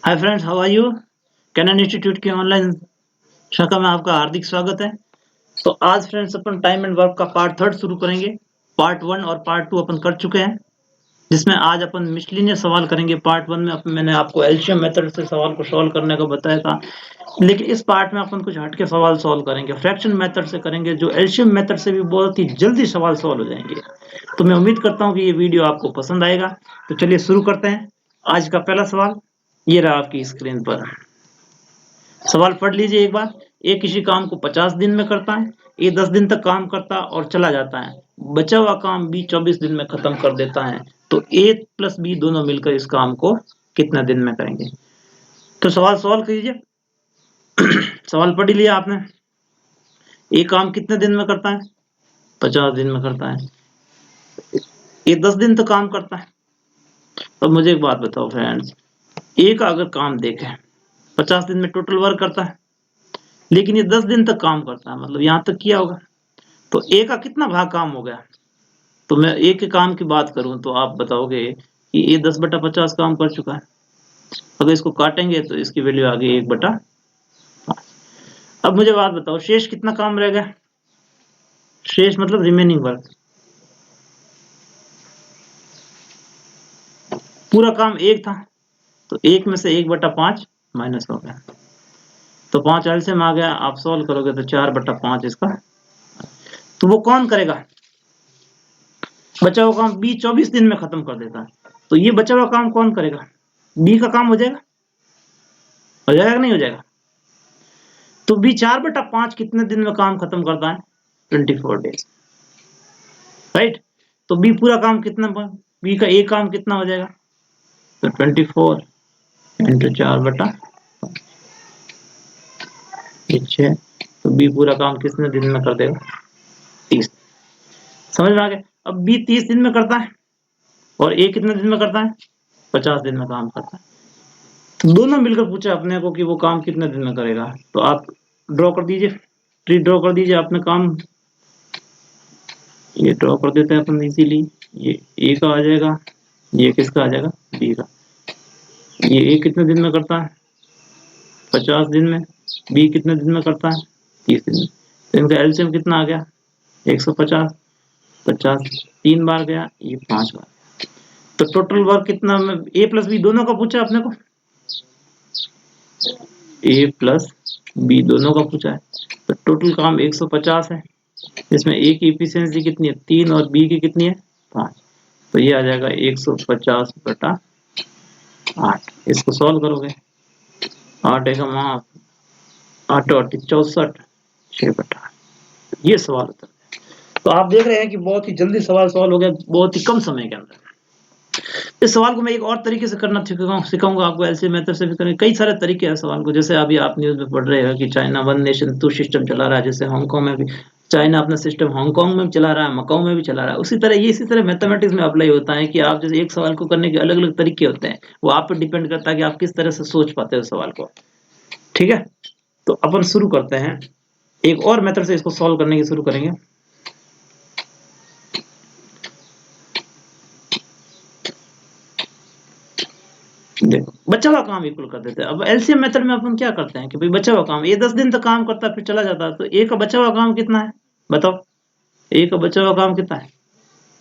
Hi friends, how are you? Canon institute की online शाखा में आपका हार्दिक स्वागत है। तो आज फ्रेंड्स अपन टाइम एंड वर्क का पार्ट थर्ड शुरू करेंगे। पार्ट वन और पार्ट टू अपन कर चुके हैं, जिसमें आज अपन मिसलिनियस सवाल करेंगे। पार्ट वन में मैंने आपको एलसीएम मेथड से सवाल को सॉल्व करने को बताया था, लेकिन इस पार्ट में अपन कुछ हटके सवाल सॉल्व करेंगे। फ्रैक्शन मेथड से करेंगे, जो एलसीएम मेथड से भी बहुत ही जल्दी सवाल सॉल्व हो जाएंगे। तो मैं उम्मीद करता हूँ कि ये वीडियो आपको पसंद आएगा। तो चलिए शुरू करते हैं। आज का पहला सवाल ये रहा आपकी स्क्रीन पर। सवाल पढ़ लीजिए एक बार। ए किसी काम को 50 दिन में करता है, ए 10 दिन तक काम करता और चला जाता है। बचा हुआ काम बी 24 दिन में खत्म कर देता है। तो ए प्लस बी दोनों मिलकर इस काम को कितना दिन में करेंगे? तो सवाल सॉल्व कीजिए। सवाल पढ़ ही लिया आपने। ए काम कितने दिन में करता है? 50 दिन में करता है। ये 10 दिन तक काम करता है। अब मुझे एक बात बताओ फ्रेंड्स, ए का अगर काम देखें, 50 दिन में टोटल वर्क करता है, लेकिन ये 10 दिन तक काम करता है, मतलब यहाँ तक किया होगा। तो ए का कितना भाग काम हो गया? तो मैं ए के काम की बात करूं तो आप बताओगे कि ए 10/50 काम कर चुका है। अगर इसको काटेंगे तो इसकी वैल्यू आ गई 1/5। अब मुझे बात बताओ, शेष कितना काम रह गया? शेष मतलब रिमेनिंग वर्क। पूरा काम एक था, तो एक में से 1/5 माइनस हो गया, तो 5 एलसीएम आ गया। आप सॉल्व करोगे तो 4/5 इसका। तो वो कौन करेगा? बचा हुआ काम बी 24 दिन में खत्म कर देता है। तो ये बचा हुआ काम कौन करेगा? बी का काम हो जाएगा। हो जाएगा कि नहीं हो जाएगा? तो बी 4/5 कितने दिन में काम खत्म करता है? 24 डेज, राइट। तो बी पूरा काम कितना, बी का एक काम कितना हो जाएगा? तो 24 इंटू 4/6। तो बी पूरा काम कितने दिन में कर देगा? 30। समझ में आ गया? अब बी 30 दिन में करता है और ए कितने दिन में करता है? 50 दिन में काम करता है। तो दोनों मिलकर पूछा अपने को कि वो काम कितने दिन में करेगा। तो आप ड्रॉ कर दीजिए, ट्री ड्रॉ कर दीजिए अपने काम। ये ड्रॉ कर देते हैं अपन इजीली। ये ए का आ जाएगा, ये किसका आ जाएगा? बी का। ये ए कितने दिन में करता है? 50 दिन में। बी कितने दिन में करता है? 30 दिन में। तो इनका एलसीएम कितना आ गया? 150। 50 3 बार गया, ये 5 बार। तो टोटल वर्क कितना में ए प्लस बी दोनों का पूछा अपने को? ए प्लस बी दोनों का पूछा है। तो टोटल काम 150 है, जिसमें ए की इफिशियंसी कितनी है? 3 और बी की कितनी है? 5। तो ये आ जाएगा 150/8। इसको सॉल्व करोगे, 8 एक 8 और 64, 6/8। ये सवाल होता है। तो आप देख रहे हैं कि बहुत ही जल्दी सवाल सॉल्व हो गया, बहुत ही कम समय के अंदर। इस सवाल को मैं एक और तरीके से करना सिखाऊंगा आपको। एलसीएम मेथड से भी करेंगे। कई सारे तरीके हैं सवाल को, जैसे अभी आप न्यूज में पढ़ रहे हैं कि China one nation two system चला रहा है, जैसे हांगकांग में भी चाइना अपना सिस्टम हांगकांग में भी चला रहा है, मकाऊ में भी चला रहा है। उसी तरह ये इसी तरह मैथमेटिक्स में अप्लाई होता है कि आप जैसे एक सवाल को करने के अलग अलग तरीके होते हैं, वो आप पर डिपेंड करता है कि आप किस तरह से सोच पाते हो सवाल को। ठीक है, तो अपन शुरू करते हैं। एक और मेथड से इसको सॉल्व करने की शुरू करेंगे। देखो, बचा हुआ काम इक्वल कर देते हैं। अब एलसीएम मेथड में अपन क्या करते हैं कि भाई बचा हुआ काम, ये 10 दिन तक काम करता है फिर चला जाता है, तो ए का बचा हुआ काम कितना है बताओ? ए का बचा हुआ काम कितना है?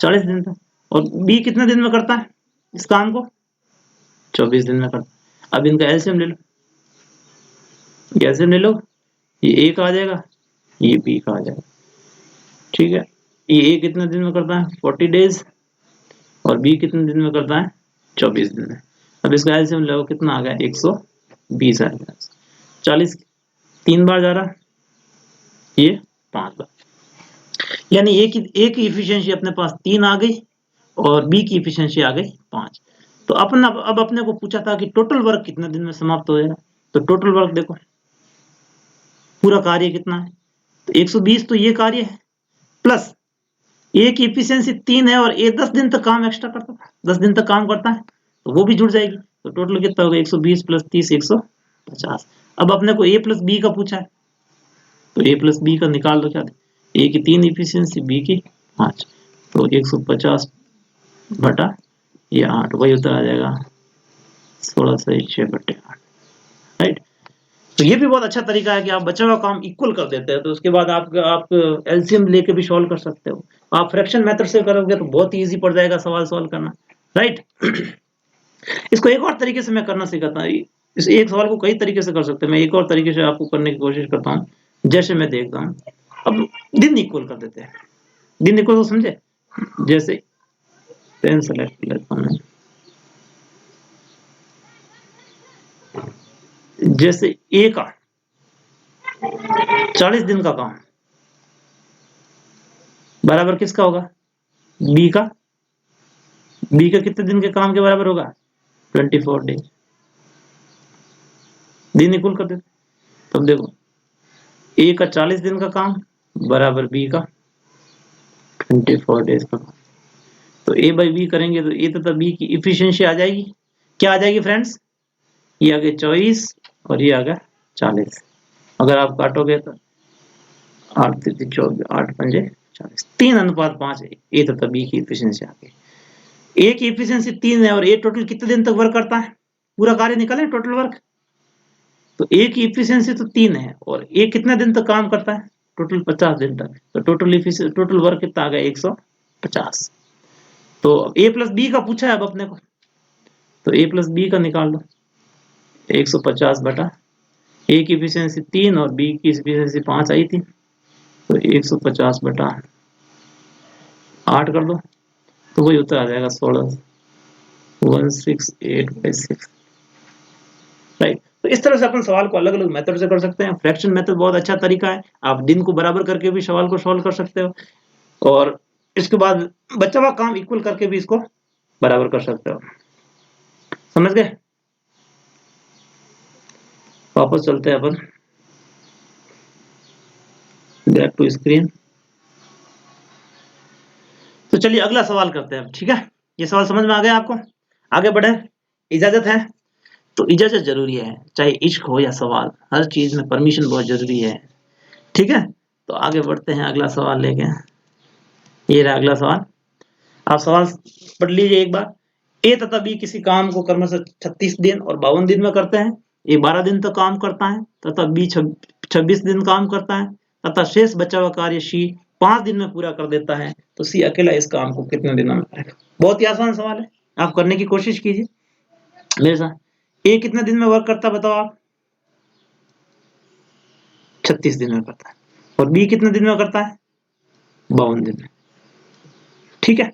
40 दिन तक। और बी कितने दिन में करता है इस काम को? 24 दिन में करता है। अब इनका एलसीएम ले लो, एलसीएम ले लो। ये ए का आ जाएगा, ये बी का आ जाएगा। ठीक है, ये ए कितने दिन में करता है? 40 डेज। और बी कितने दिन में करता है? 24 दिन में। अब इसका एलसीएम लो, कितना आ गया? 120 आ गया। 40 3 बार जा रहा है, ये 5 बार। यानी ए की इफिशियंसी अपने पास 3 आ गई और बी की इफिशियंसी आ गई 5। तो अपन अब अपने को पूछा था कि टोटल वर्क कितने दिन में समाप्त हो जाएगा। तो टोटल वर्क देखो, पूरा कार्य कितना है? तो 120 तो ये कार्य है, प्लस ए की इफिशियंसी 3 है और ए 10 दिन तक काम एक्स्ट्रा करता है, 10 दिन तक काम करता है, तो वो भी जुड़ जाएगी। तो टोटल कितना होगा? 120 प्लस 30 150। अब अपने को ए प्लस बी का पूछा है, तो ए प्लस बी का निकाल दो। क्या ए की 3 इफिशियंसी, बी की 5। तो 150 बटा ये 8, वही उत्तर आ जाएगा 16 सही 6/8, राइट। तो ये भी बहुत अच्छा तरीका है कि आप बचा हुआ काम इक्वल कर देते हैं, तो उसके बाद आप एलसीएम लेके भी सॉल्व कर सकते हो। आप फ्रैक्शन मेथड से करोगे तो बहुत इजी पड़ जाएगा सवाल सॉल्व करना, राइट। इसको एक और तरीके से मैं करना सिखाता हूँ। इस एक सवाल को कई तरीके से कर सकते हैं, मैं एक और तरीके से आपको करने की कोशिश करता हूँ। जैसे मैं देखता हूँ, अब दिन इक्वल कर देते हैं। दिन इक्वल तो समझे, जैसे 10 सेलेक्ट लेता हूँ, जैसे ए का 40 दिन का काम बराबर किसका होगा, बी का। बी का कितने दिन के काम के बराबर होगा, 24 डेज। दिन इक्वल कर देते, तब देखो ए का 40 दिन का काम बराबर बी का 24 डेज का काम। तो ए बाई बी करेंगे तो ए तथा बी की इफिशियंसी आ जाएगी, क्या आ जाएगी फ्रेंड्स, ये आ गया 24 और ये आ गया 40। अगर आप काटोगे तो 8 3 24, 8 पंजे 40, 3:5 ए तथा बी की इफिशियंसी आ गई। ए की इफिशियंसी 3 है और ए टोटल कितने दिन तक वर्क करता है, पूरा कार्य निकालें टोटल वर्क। तो ए की इफिशियंसी तो 3 है और ए कितने दिन तक काम करता है, टोटल 50 दिन तक। तो टोटल वर्क कितना आ गया, 150। तो ए प्लस बी का पूछा है अब अपने को, तो ए प्लस बी का निकाल लो, 150 बटा ए की इफिशियंसी 3 और बी की इफिशियंसी 5 आई थी, तो 150 बटा 8 कर दो, तो वही उत्तर आ जाएगा 16 168/6, राइट। तो इस तरह से अपन सवाल को अलग अलग मेथड से कर सकते हैं। फ्रैक्शन मेथड बहुत अच्छा तरीका है, आप दिन को बराबर करके भी सवाल को सॉल्व कर सकते हो, और इसके बाद बचा हुआ काम इक्वल करके भी इसको बराबर कर सकते हो। समझ गए, वापस चलते हैं अपन बैक टू स्क्रीन। तो चलिए अगला सवाल करते हैं, ठीक है। ये सवाल समझ में आ गया आपको, आगे बढ़े, इजाजत है। तो इजाजत जरूरी है, चाहे इश्क हो या सवाल, हर चीज में परमिशन बहुत जरूरी है, ठीक है। तो आगे बढ़ते हैं अगला सवाल लेके, ये रहा अगला सवाल। आप सवाल पढ़ लीजिए एक बार। ए तथा बी किसी काम को क्रमशः 36 दिन और 52 दिन में करते हैं। ए 12 दिन तक काम करता है तथा बी 26 दिन काम करता है तथा शेष बचा हुआ कार्य सी 5 दिन में पूरा कर देता है। तो सी अकेला इस काम को कितने दिनों में करेगा। बहुत ही आसान सवाल है, आप करने की कोशिश कीजिए मेरे साथ। ए कितने दिन में वर्क करता है बताओ आप, 36 दिन में करता है। और बी कितने दिन में करता है, 52 दिन में, ठीक है।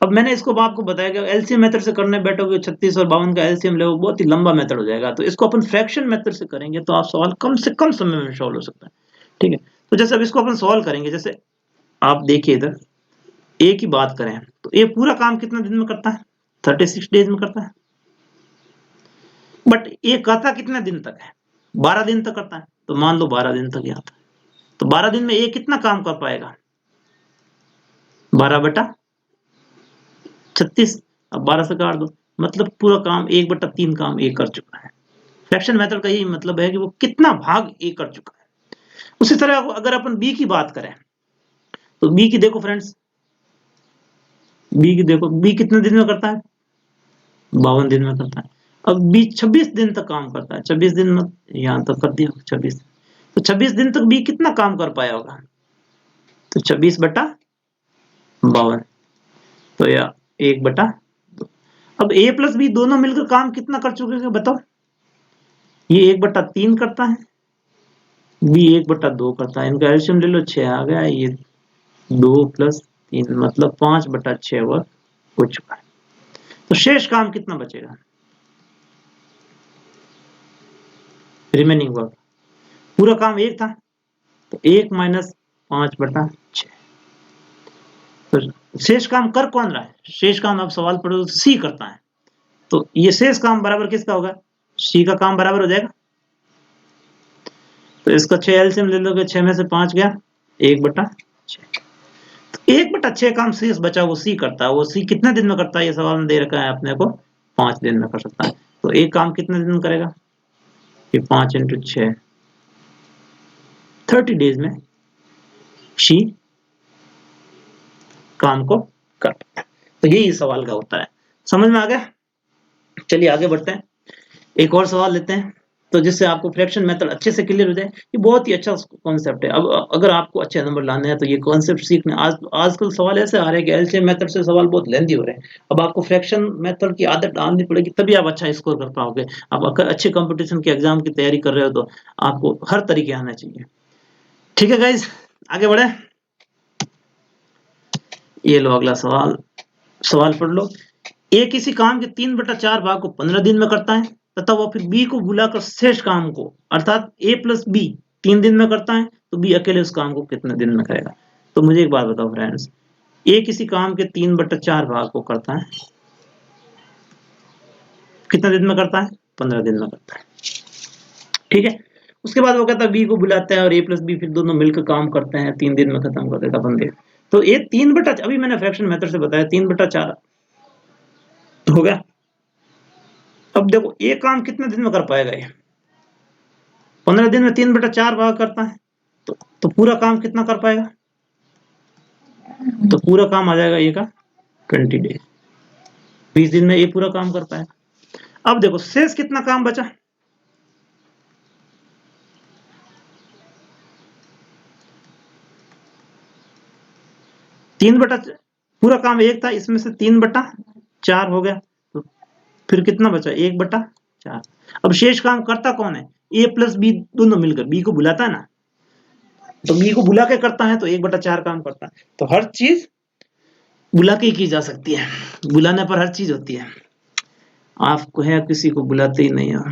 अब मैंने इसको आपको बताया कि एलसीएम मेथड से करने बैठोगे 36 और 52 का एलसीएम ले, बहुत ही लंबा मेथड हो जाएगा। तो इसको अपन फ्रैक्शन मेथड से करेंगे तो आप सवाल कम से कम समय में सॉल्व हो सकता है, ठीक है। तो जैसे अब इसको अपन सॉल्व करेंगे, जैसे आप देखिए इधर ए की बात करें तो ए पूरा काम कितना दिन में करता है, 36 डेज में करता है। बट ए करता कितने दिन तक है, 12 दिन तक करता है। तो मान लो 12 दिन तक ही आता है, तो 12 दिन में ए कितना काम कर पाएगा, 12/36। अब 12 से काट दो, मतलब पूरा काम 1/3 काम ए कर चुका है। फ्रैक्शन मेथड का यही मतलब है कि वो कितना भाग ए कर चुका है। उसी तरह अगर अपन बी की बात करें तो बी की देखो फ्रेंड्स, बी की देखो, बी कितने दिन में करता है, 52 दिन में करता है। अब बी 26 दिन तक काम करता है, 26 दिन में यहां तक कर दिया 26, तो 26 दिन तक बी कितना काम कर पाया होगा, तो 26/52, तो या 1/2। अब ए प्लस बी दोनों मिलकर काम कितना कर चुके हैं बताओ, ये 1/3 करता है, बी 1/2 करता है। इनका एल्शियम ले लो, 6 आ गया, ये 2 + 3 मतलब 5/6 वर्क हो चुका है। तो शेष काम कितना बचेगा, रिमेनिंग वर्क, पूरा काम 1 था तो 1 - 5/6। तो शेष काम कर कौन रहा है, शेष काम आप सवाल पढ़ो तो सी करता है, तो ये शेष काम बराबर किसका होगा, सी का काम बराबर हो जाएगा। तो इसका 6 एलसीएम ले लोगे, 6 में से 5 गया, 1/6। 1/6 काम शेष बचा वो सी करता है। वो सी कितने दिन में करता है, ये सवाल में दे रखा है अपने को, 5 दिन में कर सकता है। तो एक काम कितने दिन में करेगा, ये 5 × 6 30 डेज में सी काम को करता है। तो यही इस सवाल का उत्तर है। समझ में आ गया, चलिए आगे बढ़ते हैं। एक और सवाल लेते हैं, तो जिससे आपको फ्रैक्शन मेथड अच्छे से क्लियर हो जाए। ये बहुत ही अच्छा कॉन्सेप्ट है। अब अगर आपको अच्छे नंबर लाने हैं तो ये कॉन्सेप्ट सीखने, आजकल सवाल ऐसे आ रहे हैं कि एलसीएम मेथड से सवाल बहुत लेंथी हो रहे हैं। अब आपको फ्रैक्शन मेथड की आदत डालनी पड़ेगी, तभी आप अच्छा स्कोर कर पाओगे। आप अगर अच्छे कंपटीशन के एग्जाम की तैयारी कर रहे हो तो आपको हर तरीके आना चाहिए। ठीक है गाइज, आगे बढ़े। ये लो अगला सवाल, सवाल पढ़ लो। ए किसी काम के 3/4 भाग को 15 दिन में करता है तथा वह फिर बी को बुलाकर शेष काम को, अर्थात ए प्लस बी 3 दिन में करता है, तो बी अकेले उस काम को कितने दिन में करेगा? तो मुझे एक बात बताओ फ्रेंड्स, ए किसी काम के 3/4 भाग को करता है, कितने दिन में करता है? 15 दिन में करता है। ठीक है, उसके बाद वो कहता है बी को बुलाता है और ए प्लस बी फिर दोनों मिलकर काम करते हैं, 3 दिन में खत्म कर देता बंदे। तो ये 3 अभी मैंने फ्रैक्शन मेथड से बताया 3/4 हो गया। अब देखो ये काम कितने दिन में कर पाएगा ये? 15 दिन में 3/4 भाग करता है, तो पूरा काम कितना कर पाएगा? तो पूरा काम आ जाएगा ये का 20 डेज, 20 दिन में ये पूरा काम कर पाएगा। अब देखो शेष कितना काम बचा? तीन बटा, पूरा काम एक था, इसमें से 3/4 हो गया, तो फिर कितना बचा? 1/4। अब शेष काम करता कौन है? ए प्लस बी दोनों मिलकर बी को बुलाता है ना, तो बी को बुला के करता है तो 1/4 काम करता है। तो हर चीज बुला के ही की जा सकती है, बुलाने पर हर चीज होती है। आपको है किसी को बुलाते ही नहीं हो,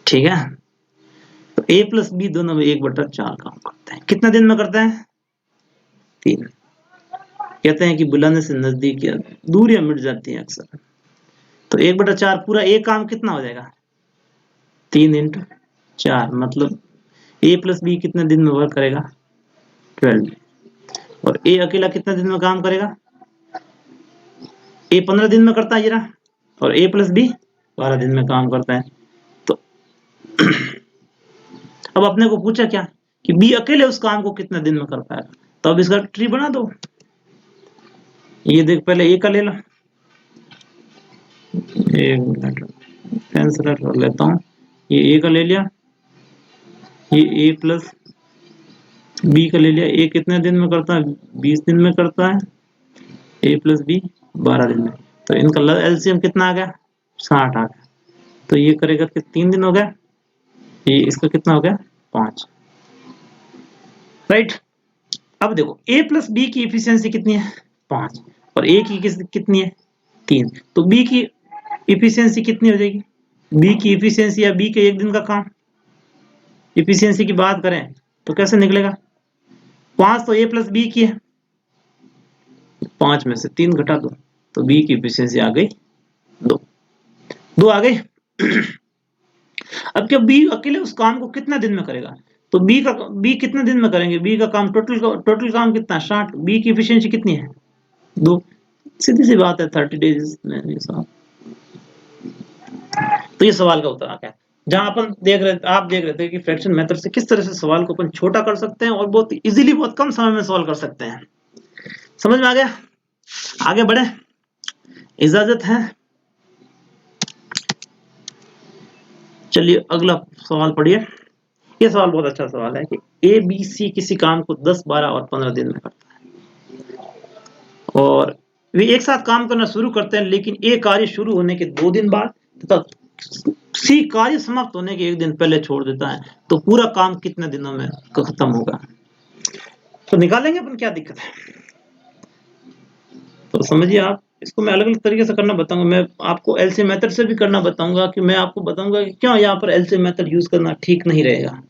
ठीक है। तो ए प्लस बी दोनों में 1/4 काम करते हैं। कितने दिन में करते हैं? 3। कहते हैं कि बुलाने से नजदीक या दूरियां मिट जाती हैं अक्सर। तो 1/4 पूरा एक काम कितना हो जाएगा? 3 × 4 मतलब ए प्लस बी कितने दिन में वर्क करेगा? 12। और ए अकेला कितने दिन में काम करेगा? ए 15 दिन में करता है जरा, और ए प्लस बी 12 दिन में काम करता है। तो अब अपने को पूछा क्या कि बी अकेले उस काम को कितने दिन में कर पाएगा, तो अब इसका ट्री बना दो। ये देख, पहले ए का ले लो, एक मिनट कैंसिल कर लेता हूँ। ये ए का ले लिया, ये ए प्लस बी का ले लिया। ए कितने दिन में करता है? 20 दिन में करता है। ए प्लस बी 12 दिन में, तो इनका एलसीएम कितना आ गया? 60 आ गया। तो ये करेगा कि 3 दिन हो गया, ये इसका कितना हो गया? 5। राइट। अब देखो ए प्लस बी की इफिशियंसी कितनी है? 5। और ए की कितनी है? 3। तो बी की इफिशियंसी कितनी हो जाएगी? बी की इफिशियंसी या बी के एक दिन का काम, इफिशियंसी की बात करें तो कैसे निकलेगा? 5 तो ए प्लस बी की है, 5 में से 3 घटा दो, तो बी की इफिशियंसी आ गई 2 आ गई। अब क्या बी अकेले उस काम को कितना दिन में करेगा? तो बी कितने दिन में करेंगे? बी का काम टोटल काम कितना? 60। बी की इफिशियंसी कितनी है? 2। सीधी सी बात है, 30 डेज में ये सब। तो ये सवाल का उत्तर आ गया। जहां आप देख रहे थे कि फ्रैक्शन मेथड से किस तरह से सवाल को अपन छोटा कर सकते हैं और बहुत इजीली, बहुत कम समय में सॉल्व कर सकते हैं। समझ में आ गया? आगे बढ़े, इजाजत है। चलिए अगला सवाल पढ़िए। ये सवाल बहुत अच्छा सवाल है कि ए बी सी किसी काम को 10, 12 और 15 दिन में करता है, और वे एक साथ काम करना शुरू करते हैं, लेकिन ए कार्य शुरू होने के 2 दिन बाद तथा सी कार्य समाप्त होने के 1 दिन पहले छोड़ देता है, तो पूरा काम कितने दिनों में खत्म होगा? तो निकालेंगे अपन, क्या दिक्कत है? तो समझिए आप, इसको मैं अलग अलग तरीके से करना बताऊंगा। मैं आपको एलसीएम मेथड से भी करना बताऊंगा, कि मैं आपको बताऊंगा कि क्यों यहाँ पर एलसीएम मेथड यूज करना ठीक नहीं रहेगा।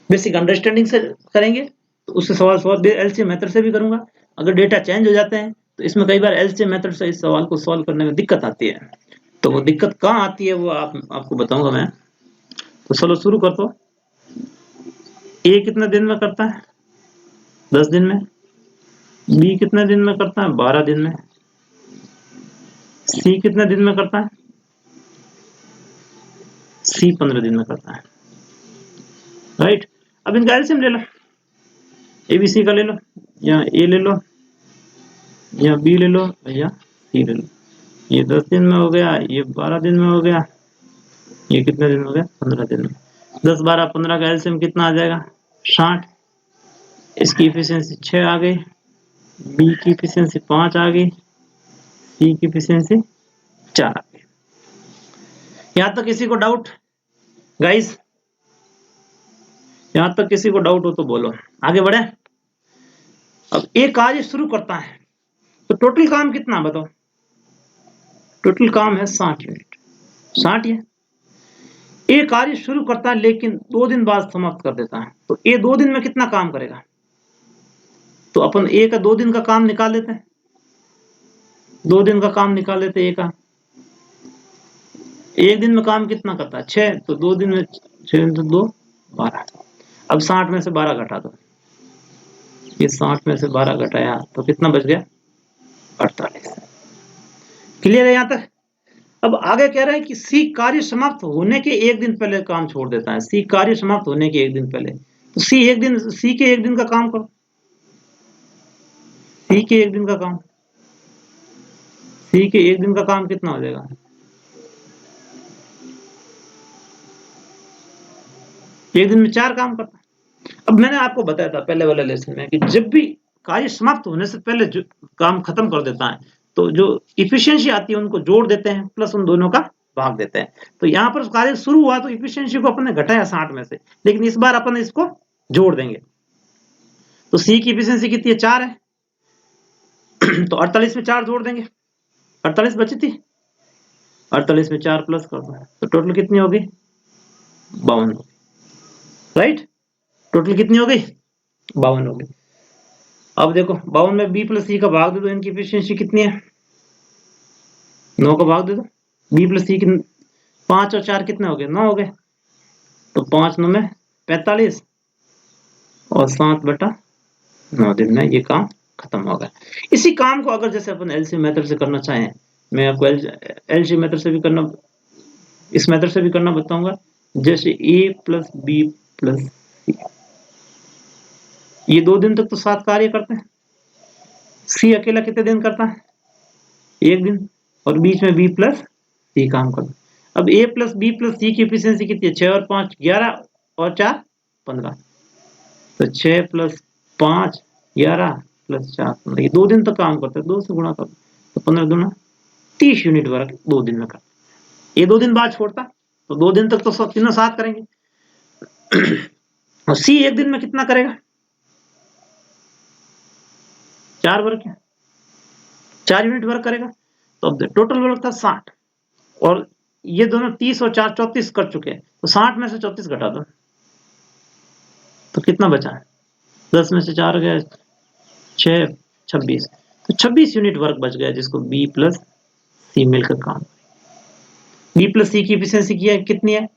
बेसिक अंडरस्टैंडिंग से करेंगे तो उससे सवाल एलसीएम मेथड से भी करूंगा। अगर डेटा चेंज हो जाते हैं तो इसमें कई बार एलसीएम मेथड से इस सवाल को सॉल्व करने में दिक्कत आती है। तो वो दिक्कत कहाँ आती है वो आपको बताऊंगा मैं। तो चलो शुरू कर दो। ए कितने दिन में करता है? 10 दिन में। बी कितने दिन में करता है? 12 दिन में। सी कितने दिन में करता है? सी 15 दिन में करता है। राइट। अब इनका एलसीएम ले लो, ए बी सी का ले लो, या ए ले लो, या बी ले लो, या सी ले लो। ये 10 दिन में हो गया, ये 12 दिन में हो गया, ये कितने दिन हो गया? 15 दिन में। 10 12 15 का एलसीएम कितना आ जाएगा? 60। इसकी इफिशियंसी 6 आ गई, बी की इफिशियंसी 5 आ गई, सी की इफिशियंसी 4 आ गई। यहां तक किसी को डाउट गाइस? यहां तक किसी को डाउट हो तो बोलो, आगे बढ़े। अब एक कार्य शुरू करता है तो टोटल काम कितना बताओ? टोटल काम है 60 यूनिट। 60 है। ये कार्य शुरू करता है लेकिन 2 दिन बाद समाप्त कर देता है, तो ये 2 दिन में कितना काम करेगा? तो अपन ए का 2 दिन का काम निकाल लेते हैं। 2 दिन का काम निकाल लेते हैं ए का। एक दिन में काम कितना करता है? 6, तो 2 दिन में 6 into 2 12। अब 60 में से 12 घटा दो, ये 60 में से 12 घटाया तो कितना बच गया? 48। क्लियर है यहाँ तक? अब आगे कह रहे हैं कि सी कार्य समाप्त होने के 1 दिन पहले काम छोड़ देता है। सी कार्य समाप्त होने के 1 दिन पहले, तो सी के 1 दिन का काम करो। सी के 1 दिन का काम, सी के 1 दिन का काम कितना हो जाएगा? एक दिन में 4 काम करता है। अब मैंने आपको बताया था पहले वाले लेसन में कि जब भी कार्य समाप्त होने से पहले जो काम खत्म कर देता है तो जो इफिशियंसी आती है उनको जोड़ देते हैं प्लस उन दोनों का भाग देते हैं। तो यहाँ पर कार्य शुरू हुआ तो इफिशियंसी को अपन ने घटाया 60 में से, लेकिन इस बार अपन इसको जोड़ देंगे। तो सी की इफिशियंसी कितनी है? 4 है। तो 48 में 4 जोड़ देंगे, 48 बची थी, 48 में 4 प्लस कर दो तो टोटल कितनी होगी? 52 होगी। राइट, टोटल कितनी हो गई? 52 हो गई। अब देखो 52 में बी प्लस सी का भाग दे दो, इनकी एफिशिएंसी कितनी है? 9 का भाग दे दो। बी प्लस सी की 5 और 4 कितने हो गए? 9 हो गए। तो 5 9 में 45 और 7/9 दिन में ये काम खत्म हो गया। इसी काम को अगर जैसे अपन एलसी मेथड से करना चाहें, मैं आपको एलसी मेथड से भी करना, इस मेथड से भी करना बताऊंगा। जैसे ए प्लस बी प्लस सी, ये 2 दिन तक तो 7 कार्य करते हैं। सी अकेला कितने दिन करता है? 1 दिन। और बीच में बी प्लस सी काम करता है। अब ए प्लस बी प्लस सी की एफिशिएंसी कितनी है? 6 और 5 11 और 4 15। तो 6 प्लस 5 11 प्लस 4 15, ये 2 दिन तक काम करते हैं। 2 से गुणा कर तो 15 दूना 30 यूनिट वर्क 2 दिन में करता। ये 2 दिन बाद छोड़ता, तो 2 दिन तक तो तीनों साथ करेंगे। और सी 1 दिन में कितना करेगा? 4 वर्क है, 4 यूनिट वर्क करेगा। तो अब टोटल वर्क था 60 और ये दोनों 30 और 4 34 कर चुके हैं, तो 60 में से 34 घटा दो तो कितना बचा है? 10 में से 4 गया 6 26, तो 26 यूनिट वर्क बच गया जिसको बी प्लस सी मिलकर काम। बी प्लस सी की एफिशिएंसी की है कितनी है?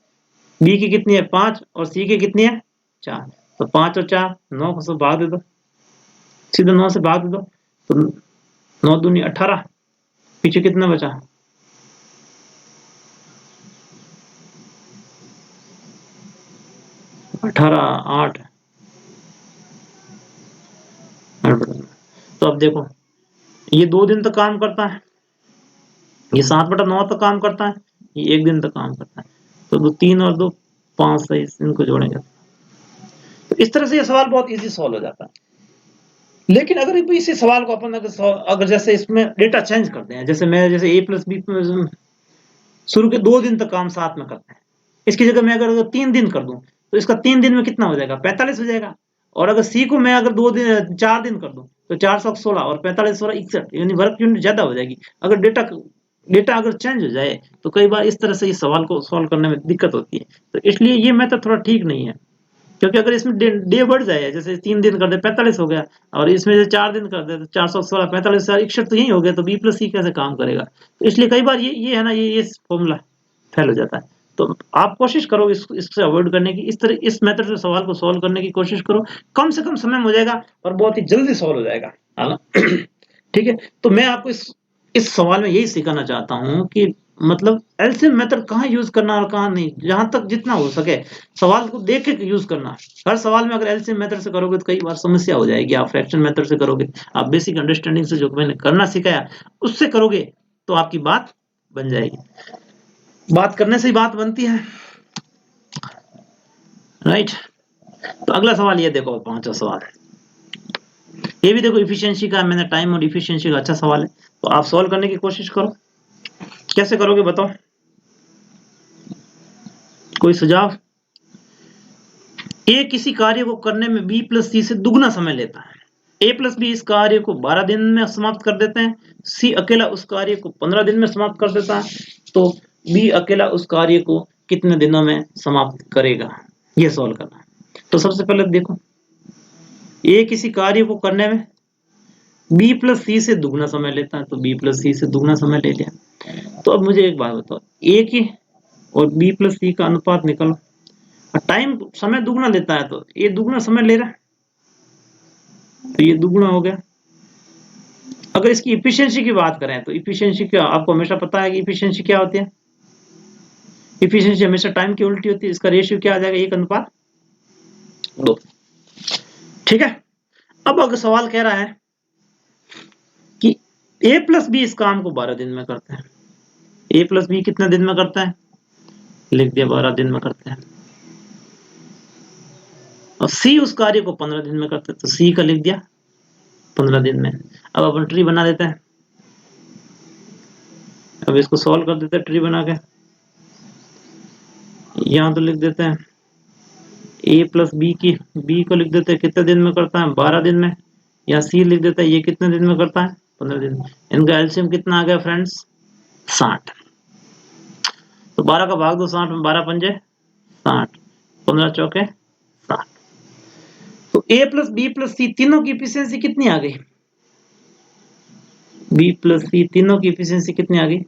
बी की कितनी है? 5 और सी की कितनी है? 4। तो 5 और 4 9 को भाग दे दो, सीधे 9 से भाग दे दो तो 9 दूनी 18। पीछे कितना बचा? 18 8। तो अब देखो ये 2 दिन तक काम करता है, ये 7/9 तक काम करता है, ये 1 दिन तक काम करता है। तो 2 3 और 2 5 सही, इनको जोड़ेंगे तो इस तरह से ये सवाल बहुत इजी सॉल्व हो जाता है। लेकिन अगर इसी सवाल को अपन अगर जैसे इसमें डेटा चेंज करते हैं, जैसे ए प्लस बी शुरू के 2 दिन तक काम साथ में करते हैं, इसकी जगह मैं अगर 3 दिन कर दूं तो इसका 3 दिन में कितना हो जाएगा? 45 हो जाएगा। और अगर सी को मैं अगर 2 दिन 4 दिन कर दूं तो 416 और 45 16 61, यानी वर्क यूनिट ज्यादा हो जाएगी। अगर डेटा अगर चेंज हो जाए तो कई बार इस तरह से इस सवाल को सॉल्व करने में दिक्कत होती है। तो इसलिए ये मेथड थोड़ा ठीक नहीं है, क्योंकि अगर इसमें डे बढ़ जाए, जैसे 3 दिन कर दे 45 हो गया, और इसमें से 4 दिन कर दे तो 416 45 61 तो यही हो गया, तो बी प्लस सी कैसे काम करेगा? तो इसलिए कई बार ये है ना, ये फॉर्मूला फेल हो जाता है। तो आप कोशिश करो इससे अवॉइड करने की, इस मेथड से सवाल को सॉल्व करने की कोशिश करो। कम से कम समय में हो जाएगा और बहुत ही जल्दी सॉल्व हो जाएगा, है ना? ठीक है, तो मैं आपको इस सवाल में यही सिखाना चाहता हूँ कि मतलब एलसीएम मेथड कहाँ यूज करना और कहाँ नहीं, जहां तक जितना हो सके सवाल को देख के यूज करना। हर सवाल में अगर एलसीएम मेथड से करोगे तो कई बार समस्या हो जाएगी। आप फ्रैक्शन मेथड से करोगे, आप बेसिक अंडरस्टैंडिंग से जो मैंने करना सिखाया उससे करोगे तो आपकी बात बन जाएगी। बात करने से ही बात बनती है, राइट। तो अगला सवाल ये देखो, 5वां सवाल है, ये भी देखो इफिशियंसी का, मैंने टाइम और इफिशियंसी का अच्छा सवाल है, तो आप सॉल्व करने की कोशिश करो। कैसे करोगे बताओ, कोई सुझाव? ए किसी कार्य को करने में बी प्लस सी से दुगना समय लेता है। ए प्लस बी इस कार्य को 12 दिन में समाप्त कर देते हैं, सी अकेला उस कार्य को 15 दिन में समाप्त कर देता है, तो बी अकेला उस कार्य को कितने दिनों में समाप्त करेगा, ये सॉल्व करना है। तो सबसे पहले देखो, ए किसी कार्य को करने में बी प्लस सी से दुगना समय लेता है, तो बी प्लस सी से दुगना समय ले लिया। तो अब मुझे एक बात बताओ, ए की और बी प्लस सी का अनुपात निकालो। टाइम समय दुगना लेता है, तो ये दुगना समय ले रहा है, तो ये दुगना हो गया। अगर इसकी इफिशियंसी की बात करें, तो इफिशियंसी क्या, आपको हमेशा पता है कि इफिशियंसी क्या होती है? इफिशियंसी हमेशा टाइम की उल्टी होती है। इसका रेशियो क्या आ जाएगा? 1:2। ठीक है। अब अगर सवाल कह रहा है कि ए प्लस बी इस काम को 12 दिन में करते हैं, ए प्लस बी कितने दिन में करता है? लिख दिया 12 दिन में करते हैं। और सी उस कार्य को 15 दिन में करते हैं, तो सी का लिख दिया 15 दिन में। अब अपन ट्री बना देते हैं, अब इसको सॉल्व कर देते हैं ट्री बना के। यहां तो लिख देते हैं ए प्लस बी की, बी को लिख देते हैं कितने दिन में करता है? 12 दिन में। या सी लिख देता है ये कितने दिन में करता है? 15 दिन में। इनका एलसीएम कितना आ गया फ्रेंड्स? 60। तो 12 का भाग दो 60 में, 12 पंजे 60, 15 चौके 60। तो ए प्लस बी प्लस सी तीनों की एफिशिएंसी कितनी आ गई? बी प्लस सी तीनों की एफिशिएंसी कितनी आ गई?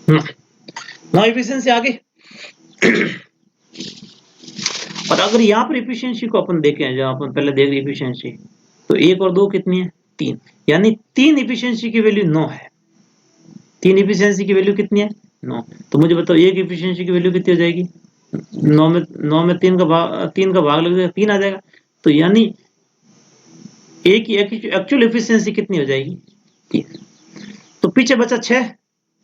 9 एफिशिएंसी आ गई। और अगर यहाँ पर एफिशिएंसी को अपन देखें, जो अपन पहले देख रहे एफिशिएंसी, तो 1 और 2 कितनी है? 3, यानी 3 एफिशिएंसी की वैल्यू 9 है। 3 एफिशिएंसी की वैल्यू कितनी है? 9। तो मुझे बताओ एक एफिशिएंसी की वैल्यू कितनी हो जाएगी? 9 में 3 का भाग लग जाएगा, 3 आ जाएगा। तो यानी ए की एक्चुअल एफिशिएंसी कितनी हो जाएगी? 3। तो पीछे बचा 6,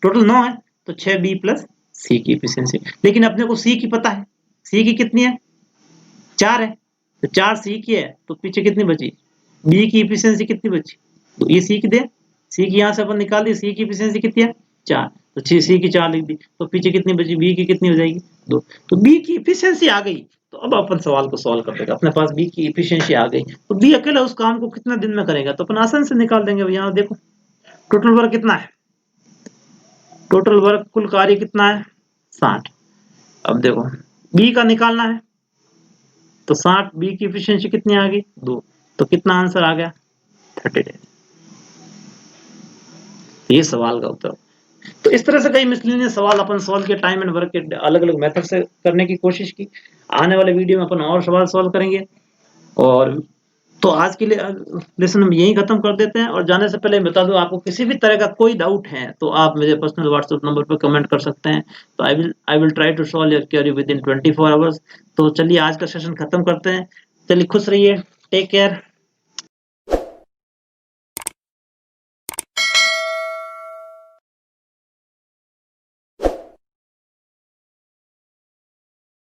टोटल 9 है, तो 6 बी प्लस सी की एफिशिएंसी। लेकिन अपने को सी की पता है, सी की कितनी है? 4 है, तो 4 सी की है, तो पीछे कितनी बची? बी की एफिशिएंसी कितनी बची? तो ये सी की दे, सी की यहाँ से अपन निकाल दी, सी की एफिशिएंसी कितनी है? 4, तो सी की 4 लिख दी, तो पीछे कितनी बची? बी की कितनी हो जाएगी? 2। तो बी की एफिशिएंसी आ गई। तो अब अपन सवाल को सॉल्व कर देगा, अपने पास बी की एफिशिएंसी आ गई, तो बी अकेला उस काम को कितना दिन में करेगा? तो अपन आसान से निकाल देंगे। यहाँ देखो टोटल वर्क कितना है, टोटल वर्क कुल कार्य कितना है? 60। अब देखो बी का निकालना है, तो 60, बी की एफिशिएंसी कितनी आ गई? 2, तो कितना आंसर आ गया? 30 डेज। ये सवाल का उत्तर। तो इस तरह से कई मिसलेनियस सवाल अपन सॉल्व किए, टाइम एंड वर्क के अलग अलग मेथड से करने की कोशिश की। आने वाले वीडियो में अपन और सवाल सॉल्व करेंगे। और तो आज के लिए लेसन हम यही खत्म कर देते हैं। और जाने से पहले बता दूं, आपको किसी भी तरह का कोई डाउट है तो आप मुझे पर्सनल व्हाट्सएप नंबर पर कमेंट कर सकते हैं। तो I will try to solve your query within 24 hours. तो चलिए आज का सेशन खत्म करते हैं। चलिए खुश रहिए, टेक केयर।